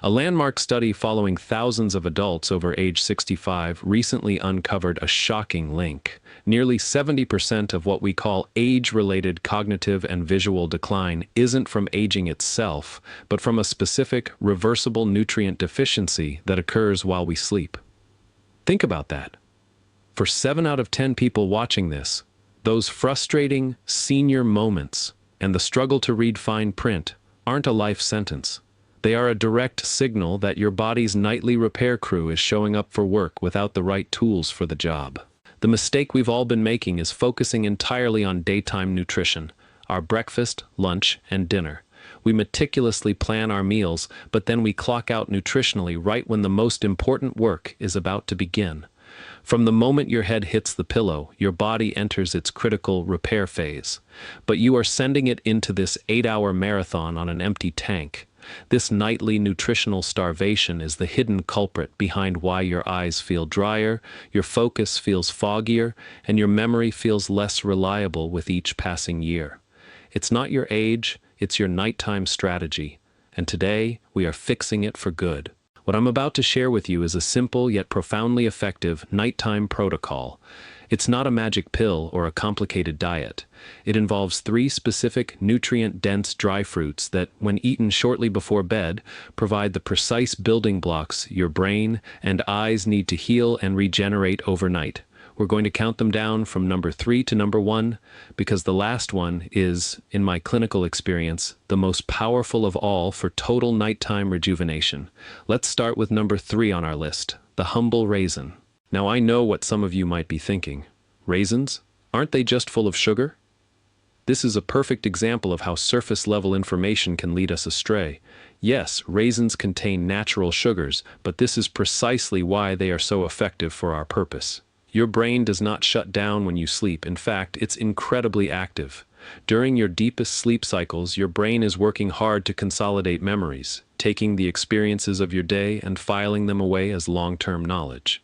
A landmark study following thousands of adults over age 65 recently uncovered a shocking link. Nearly 70% of what we call age-related cognitive and visual decline isn't from aging itself, but from a specific, reversible nutrient deficiency that occurs while we sleep. Think about that. For 7 out of 10 people watching this, those frustrating senior moments and the struggle to read fine print aren't a life sentence. They are a direct signal that your body's nightly repair crew is showing up for work without the right tools for the job. The mistake we've all been making is focusing entirely on daytime nutrition, our breakfast, lunch, and dinner. We meticulously plan our meals, but then we clock out nutritionally right when the most important work is about to begin. From the moment your head hits the pillow, your body enters its critical repair phase. But you are sending it into this 8-hour marathon on an empty tank. This nightly nutritional starvation is the hidden culprit behind why your eyes feel drier, your focus feels foggier, and your memory feels less reliable with each passing year. It's not your age, it's your nighttime strategy. And today, we are fixing it for good. What I'm about to share with you is a simple yet profoundly effective nighttime protocol. It's not a magic pill or a complicated diet. It involves 3 specific nutrient-dense dry fruits that, when eaten shortly before bed, provide the precise building blocks your brain and eyes need to heal and regenerate overnight. We're going to count them down from number 3 to number 1, because the last one is, in my clinical experience, the most powerful of all for total nighttime rejuvenation. Let's start with number 3 on our list, the humble raisin. Now I know what some of you might be thinking. Raisins? Aren't they just full of sugar? This is a perfect example of how surface-level information can lead us astray. Yes, raisins contain natural sugars, but this is precisely why they are so effective for our purpose. Your brain does not shut down when you sleep. In fact, it's incredibly active. During your deepest sleep cycles, your brain is working hard to consolidate memories, taking the experiences of your day and filing them away as long-term knowledge.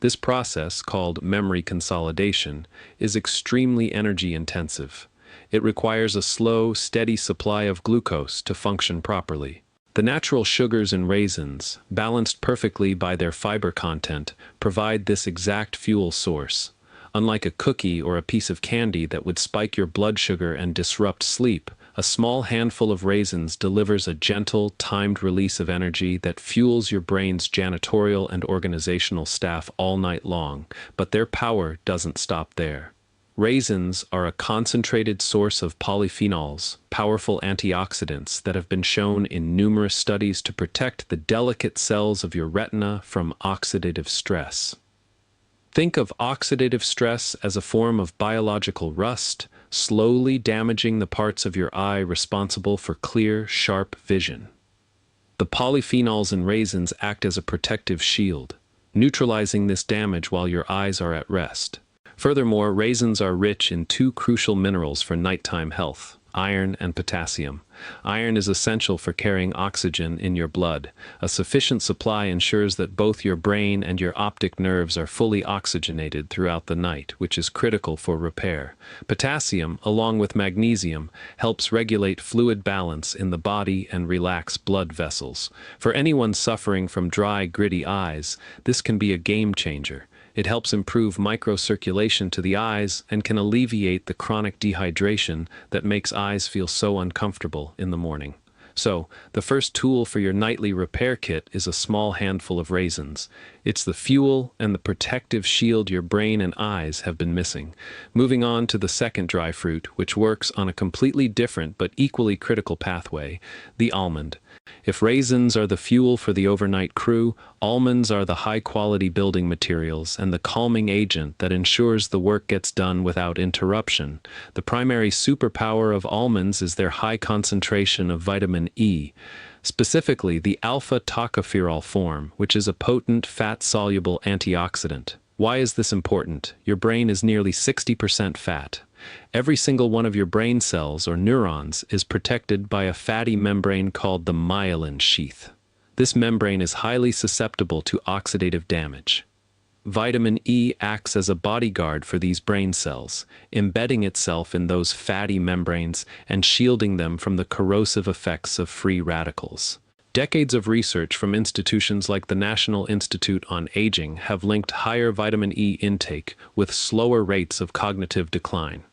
This process, called memory consolidation, is extremely energy-intensive. It requires a slow, steady supply of glucose to function properly. The natural sugars in raisins, balanced perfectly by their fiber content, provide this exact fuel source. Unlike a cookie or a piece of candy that would spike your blood sugar and disrupt sleep, a small handful of raisins delivers a gentle, timed release of energy that fuels your brain's janitorial and organizational staff all night long, but their power doesn't stop there. Raisins are a concentrated source of polyphenols, powerful antioxidants that have been shown in numerous studies to protect the delicate cells of your retina from oxidative stress. Think of oxidative stress as a form of biological rust, slowly damaging the parts of your eye responsible for clear, sharp vision. The polyphenols in raisins act as a protective shield, neutralizing this damage while your eyes are at rest. Furthermore, raisins are rich in 2 crucial minerals for nighttime health: iron and potassium. Iron is essential for carrying oxygen in your blood. A sufficient supply ensures that both your brain and your optic nerves are fully oxygenated throughout the night, which is critical for repair. Potassium, along with magnesium, helps regulate fluid balance in the body and relax blood vessels. For anyone suffering from dry, gritty eyes, this can be a game changer. It helps improve microcirculation to the eyes and can alleviate the chronic dehydration that makes eyes feel so uncomfortable in the morning. So, the first tool for your nightly repair kit is a small handful of raisins. It's the fuel and the protective shield your brain and eyes have been missing. Moving on to the second dry fruit, which works on a completely different but equally critical pathway, the almond. If raisins are the fuel for the overnight crew, almonds are the high-quality building materials and the calming agent that ensures the work gets done without interruption. The primary superpower of almonds is their high concentration of vitamin E, specifically the alpha-tocopherol form, which is a potent fat-soluble antioxidant. Why is this important? Your brain is nearly 60% fat. Every single one of your brain cells or neurons is protected by a fatty membrane called the myelin sheath. This membrane is highly susceptible to oxidative damage. Vitamin E acts as a bodyguard for these brain cells, embedding itself in those fatty membranes and shielding them from the corrosive effects of free radicals. Decades of research from institutions like the National Institute on Aging have linked higher vitamin E intake with slower rates of cognitive decline.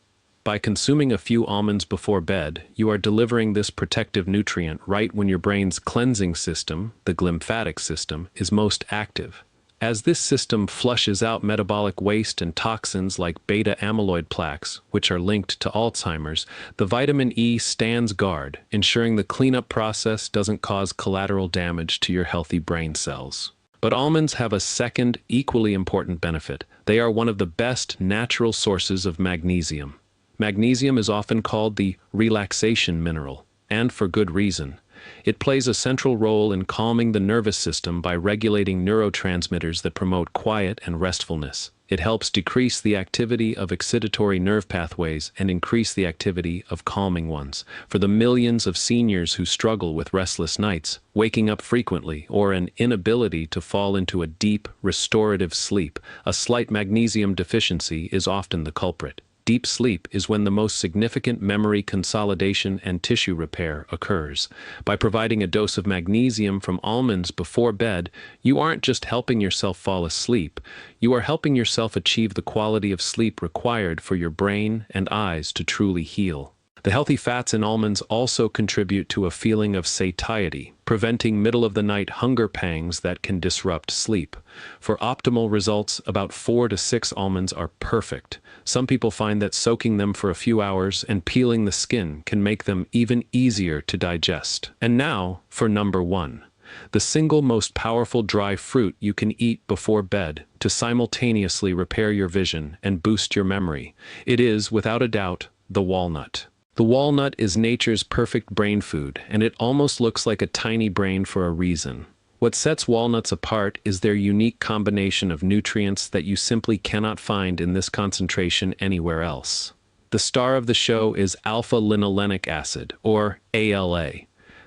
By consuming a few almonds before bed, you are delivering this protective nutrient right when your brain's cleansing system, the glymphatic system, is most active. As this system flushes out metabolic waste and toxins like beta-amyloid plaques, which are linked to Alzheimer's, the vitamin E stands guard, ensuring the cleanup process doesn't cause collateral damage to your healthy brain cells. But almonds have a second, equally important benefit. They are one of the best natural sources of magnesium. Magnesium is often called the relaxation mineral, and for good reason. It plays a central role in calming the nervous system by regulating neurotransmitters that promote quiet and restfulness. It helps decrease the activity of excitatory nerve pathways and increase the activity of calming ones. For the millions of seniors who struggle with restless nights, waking up frequently, or an inability to fall into a deep, restorative sleep, a slight magnesium deficiency is often the culprit. Deep sleep is when the most significant memory consolidation and tissue repair occurs. By providing a dose of magnesium from almonds before bed, you aren't just helping yourself fall asleep, you are helping yourself achieve the quality of sleep required for your brain and eyes to truly heal. The healthy fats in almonds also contribute to a feeling of satiety, preventing middle-of-the-night hunger pangs that can disrupt sleep. For optimal results, about 4 to 6 almonds are perfect. Some people find that soaking them for a few hours and peeling the skin can make them even easier to digest. And now, for number 1. The single most powerful dry fruit you can eat before bed to simultaneously repair your vision and boost your memory. It is, without a doubt, the walnut. The walnut is nature's perfect brain food, and it almost looks like a tiny brain for a reason. What sets walnuts apart is their unique combination of nutrients that you simply cannot find in this concentration anywhere else. The star of the show is alpha-linolenic acid, or ALA.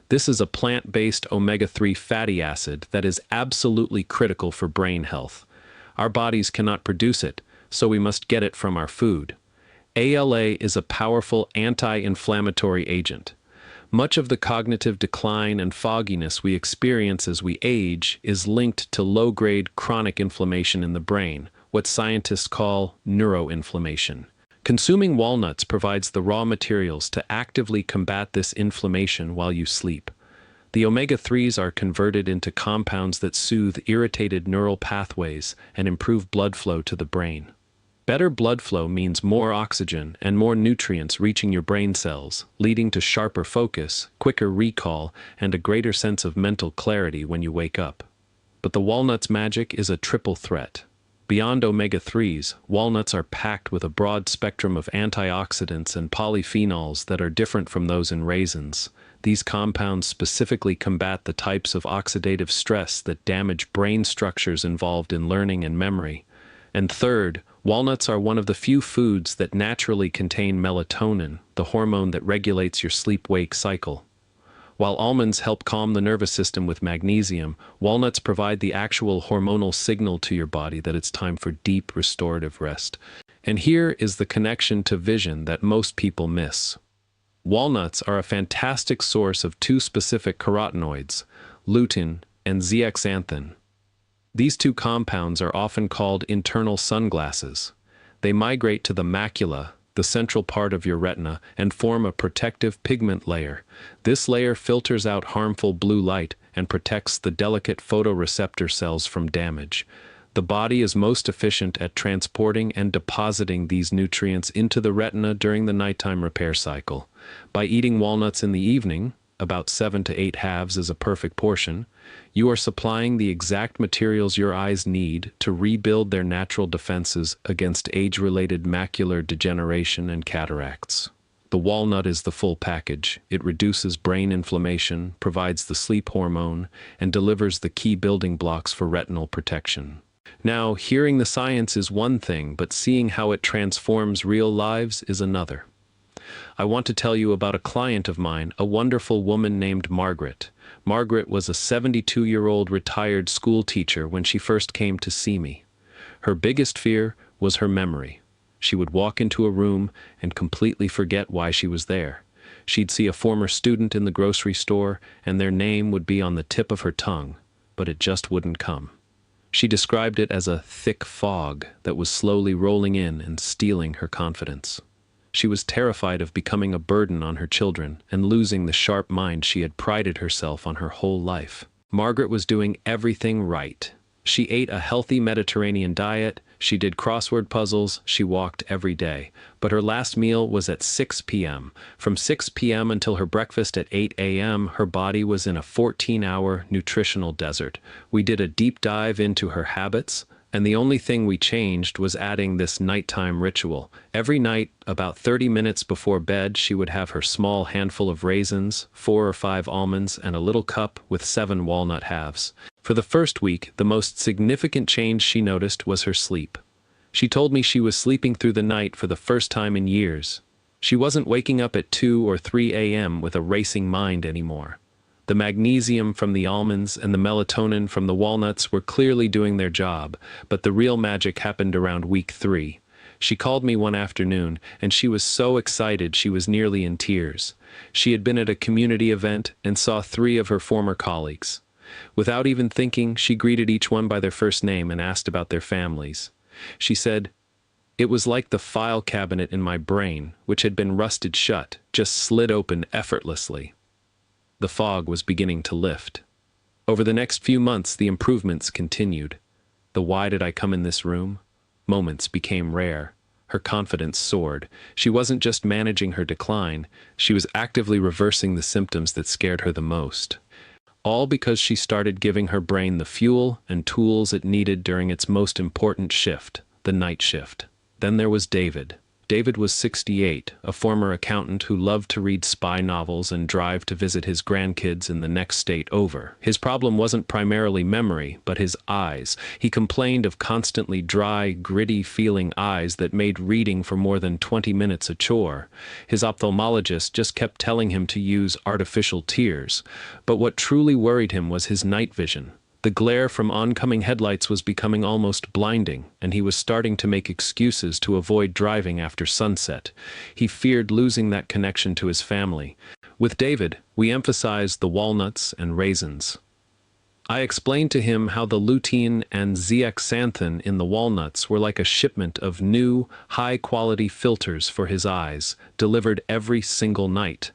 This is a plant-based omega-3 fatty acid that is absolutely critical for brain health. Our bodies cannot produce it, so we must get it from our food. ALA is a powerful anti-inflammatory agent. Much of the cognitive decline and fogginess we experience as we age is linked to low-grade chronic inflammation in the brain, what scientists call neuroinflammation. Consuming walnuts provides the raw materials to actively combat this inflammation while you sleep. The omega-3s are converted into compounds that soothe irritated neural pathways and improve blood flow to the brain. Better blood flow means more oxygen and more nutrients reaching your brain cells, leading to sharper focus, quicker recall, and a greater sense of mental clarity when you wake up. But the walnut's magic is a triple threat. Beyond omega-3s, walnuts are packed with a broad spectrum of antioxidants and polyphenols that are different from those in raisins. These compounds specifically combat the types of oxidative stress that damage brain structures involved in learning and memory. And third, walnuts are one of the few foods that naturally contain melatonin, the hormone that regulates your sleep-wake cycle. While almonds help calm the nervous system with magnesium, walnuts provide the actual hormonal signal to your body that it's time for deep restorative rest. And here is the connection to vision that most people miss. Walnuts are a fantastic source of two specific carotenoids, lutein and zeaxanthin. These two compounds are often called internal sunglasses. They migrate to the macula, the central part of your retina, and form a protective pigment layer. This layer filters out harmful blue light and protects the delicate photoreceptor cells from damage. The body is most efficient at transporting and depositing these nutrients into the retina during the nighttime repair cycle. By eating walnuts in the evening, about 7 to 8 halves is a perfect portion, you are supplying the exact materials your eyes need to rebuild their natural defenses against age-related macular degeneration and cataracts. The walnut is the full package. It reduces brain inflammation, provides the sleep hormone, and delivers the key building blocks for retinal protection. Now, hearing the science is one thing, but seeing how it transforms real lives is another. I want to tell you about a client of mine, a wonderful woman named Margaret. Margaret was a 72-year-old retired school teacher when she first came to see me. Her biggest fear was her memory. She would walk into a room and completely forget why she was there. She'd see a former student in the grocery store, and their name would be on the tip of her tongue, but it just wouldn't come. She described it as a thick fog that was slowly rolling in and stealing her confidence. She was terrified of becoming a burden on her children and losing the sharp mind she had prided herself on her whole life. Margaret was doing everything right. She ate a healthy Mediterranean diet, she did crossword puzzles, she walked every day. But her last meal was at 6 p.m. From 6 p.m. until her breakfast at 8 a.m., her body was in a 14-hour nutritional desert. We did a deep dive into her habits, and the only thing we changed was adding this nighttime ritual. Every night, about 30 minutes before bed, she would have her small handful of raisins, 4 or 5 almonds, and a little cup with 7 walnut halves. For the first week, the most significant change she noticed was her sleep. She told me she was sleeping through the night for the first time in years. She wasn't waking up at 2 or 3 a.m. with a racing mind anymore. The magnesium from the almonds and the melatonin from the walnuts were clearly doing their job, but the real magic happened around week 3. She called me one afternoon, and she was so excited she was nearly in tears. She had been at a community event and saw 3 of her former colleagues. Without even thinking, she greeted each one by their first name and asked about their families. She said, "It was like the file cabinet in my brain, which had been rusted shut, just slid open effortlessly." The fog was beginning to lift. Over the next few months, the improvements continued. The "why did I come in this room?" moments became rare. Her confidence soared. She wasn't just managing her decline, she was actively reversing the symptoms that scared her the most. All because she started giving her brain the fuel and tools it needed during its most important shift, the night shift. Then there was David. David was 68, a former accountant who loved to read spy novels and drive to visit his grandkids in the next state over. His problem wasn't primarily memory, but his eyes. He complained of constantly dry, gritty feeling eyes that made reading for more than 20 minutes a chore. His ophthalmologist just kept telling him to use artificial tears. But what truly worried him was his night vision. The glare from oncoming headlights was becoming almost blinding, and he was starting to make excuses to avoid driving after sunset. He feared losing that connection to his family. With David, we emphasized the walnuts and raisins. I explained to him how the lutein and zeaxanthin in the walnuts were like a shipment of new, high-quality filters for his eyes, delivered every single night.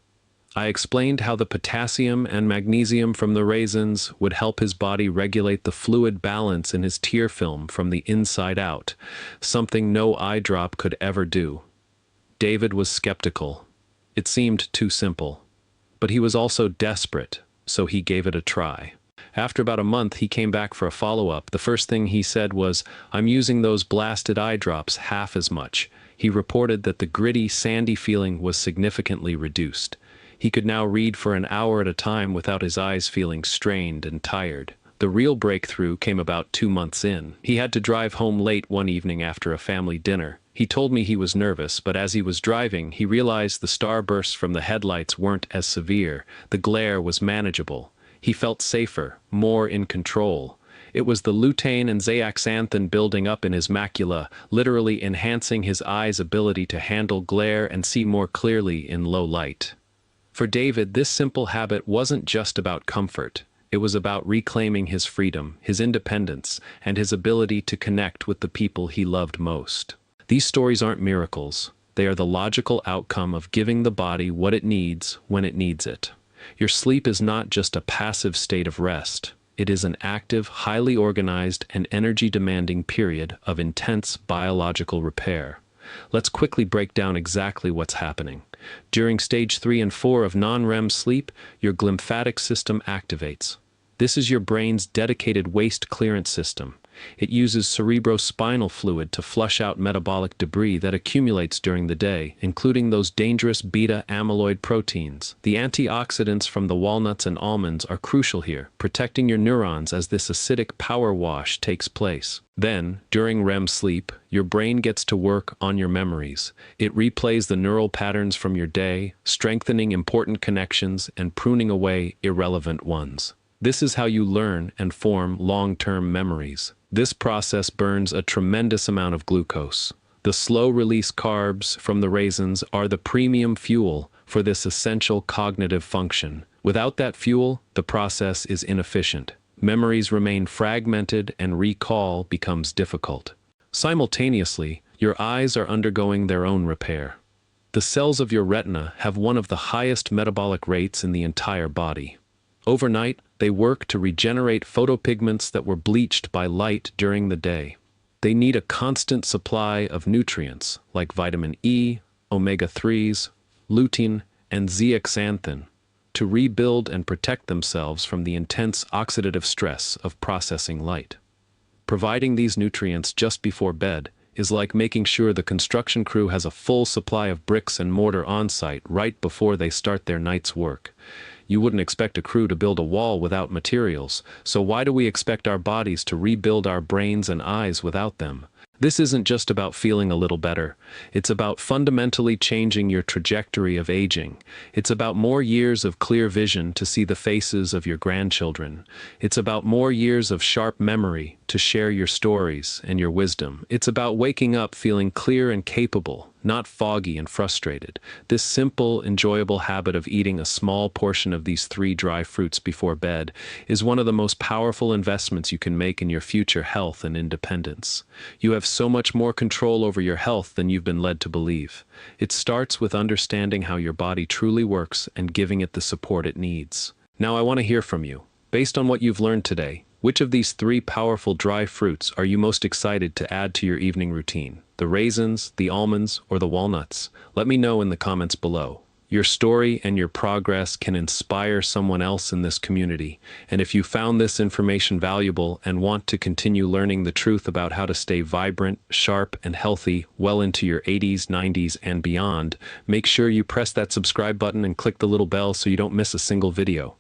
I explained how the potassium and magnesium from the raisins would help his body regulate the fluid balance in his tear film from the inside out, something no eye drop could ever do. David was skeptical. It seemed too simple. But he was also desperate, so he gave it a try. After about a month, he came back for a follow-up. The first thing he said was, "I'm using those blasted eye drops half as much." He reported that the gritty, sandy feeling was significantly reduced. He could now read for an hour at a time without his eyes feeling strained and tired. The real breakthrough came about 2 months in. He had to drive home late one evening after a family dinner. He told me he was nervous, but as he was driving, he realized the starbursts from the headlights weren't as severe. The glare was manageable. He felt safer, more in control. It was the lutein and zeaxanthin building up in his macula, literally enhancing his eyes' ability to handle glare and see more clearly in low light. For David, this simple habit wasn't just about comfort. It was about reclaiming his freedom, his independence, and his ability to connect with the people he loved most. These stories aren't miracles. They are the logical outcome of giving the body what it needs when it needs it. Your sleep is not just a passive state of rest. It is an active, highly organized, and energy-demanding period of intense biological repair. Let's quickly break down exactly what's happening. During stage 3 and 4 of non-REM sleep, your glymphatic system activates. This is your brain's dedicated waste clearance system. It uses cerebrospinal fluid to flush out metabolic debris that accumulates during the day, including those dangerous beta-amyloid proteins. The antioxidants from the walnuts and almonds are crucial here, protecting your neurons as this acidic power wash takes place. Then, during REM sleep, your brain gets to work on your memories. It replays the neural patterns from your day, strengthening important connections and pruning away irrelevant ones. This is how you learn and form long-term memories. This process burns a tremendous amount of glucose. The slow-release carbs from the raisins are the premium fuel, for this essential cognitive function. Without that fuel, the process is inefficient. Memories remain fragmented and recall becomes difficult. Simultaneously, your eyes are undergoing their own repair. The cells of your retina have one of the highest metabolic rates in the entire body. Overnight, they work to regenerate photopigments that were bleached by light during the day. They need a constant supply of nutrients like vitamin E, omega-3s, lutein, and zeaxanthin to rebuild and protect themselves from the intense oxidative stress of processing light. Providing these nutrients just before bed is like making sure the construction crew has a full supply of bricks and mortar on site right before they start their night's work. You wouldn't expect a crew to build a wall without materials, so why do we expect our bodies to rebuild our brains and eyes without them? This isn't just about feeling a little better. It's about fundamentally changing your trajectory of aging. It's about more years of clear vision to see the faces of your grandchildren. It's about more years of sharp memory to share your stories and your wisdom. It's about waking up feeling clear and capable, not foggy and frustrated. This simple, enjoyable habit of eating a small portion of these 3 dry fruits before bed is one of the most powerful investments you can make in your future health and independence. You have so much more control over your health than you've been led to believe. It starts with understanding how your body truly works and giving it the support it needs. Now I want to hear from you. Based on what you've learned today, which of these 3 powerful dry fruits are you most excited to add to your evening routine? The raisins, the almonds, or the walnuts? Let me know in the comments below. Your story and your progress can inspire someone else in this community. And if you found this information valuable and want to continue learning the truth about how to stay vibrant, sharp, and healthy well into your 80s, 90s, and beyond, make sure you press that subscribe button and click the little bell so you don't miss a single video.